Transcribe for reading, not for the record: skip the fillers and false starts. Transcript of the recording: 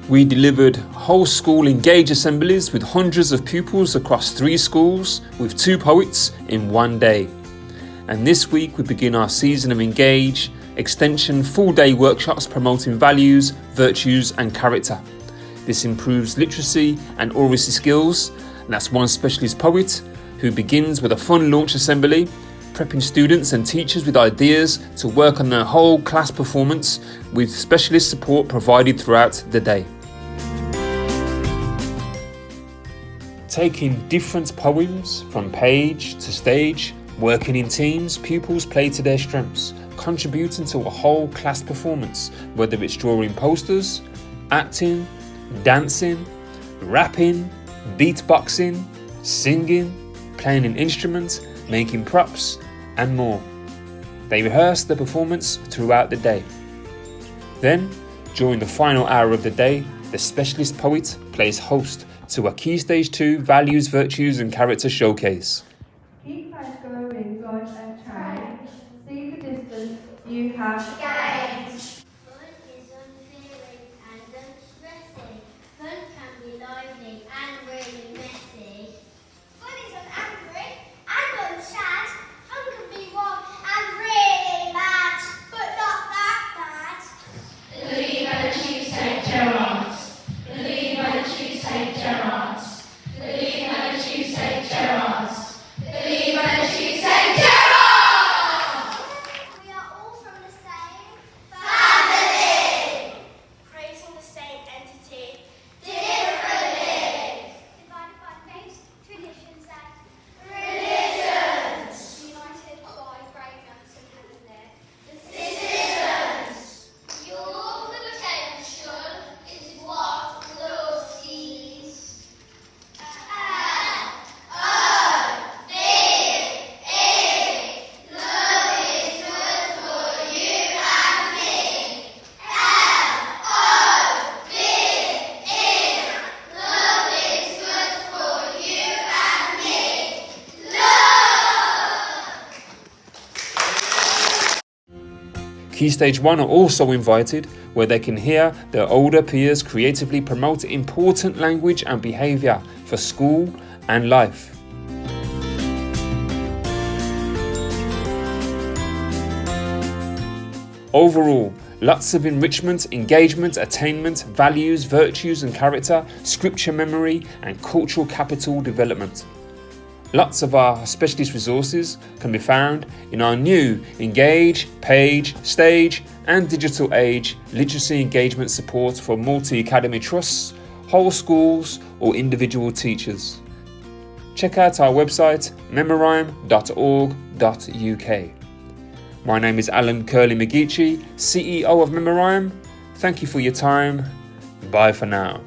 We delivered whole school engage assemblies with hundreds of pupils across 3 schools with 2 poets in one day. And this week we begin our season of Engage Extension full-day workshops promoting values, virtues and character. This improves literacy and oracy skills, and that's one specialist poet who begins with a fun launch assembly, prepping students and teachers with ideas to work on their whole class performance with specialist support provided throughout the day. Taking different poems from page to stage, working in teams, pupils play to their strengths, contributing to a whole class performance, whether it's drawing posters, acting, dancing, rapping, beatboxing, singing, playing an instrument, making props, and more. They rehearse the performance throughout the day. Then, during the final hour of the day, the specialist poet plays host to a Key Stage 2 Values, Virtues and Character Showcase. Keep fast going, God and try. See the distance you have gained. Fun is unfeeling and unstressing. Fun can be lively and really messy. Fun is unangry and unsad. Fun can be wrong and really bad, but not that bad. Believe by the chief St. Gerard's. Believe by the chief St. Gerard's. Believe by the chief St. Gerard's. Believe by the chief St. Gerard's. We are all from the same family, praising the same entity differently, divided by faiths, traditions and religions, united by greatness and heaven there. Decisions. Your potential is what love sees. Key Stage 1 are also invited, where they can hear their older peers creatively promote important language and behaviour for school and life. Overall, lots of enrichment, engagement, attainment, values, virtues and character, scripture memory and cultural capital development. Lots of our specialist resources can be found in our new Engage, Page, Stage and Digital Age literacy engagement support for multi-academy trusts, whole schools or individual teachers. Check out our website memorhyme.org.uk. My name is Alan Kurly McGeechie, CEO of Memorhyme. Thank you for your time. Bye for now.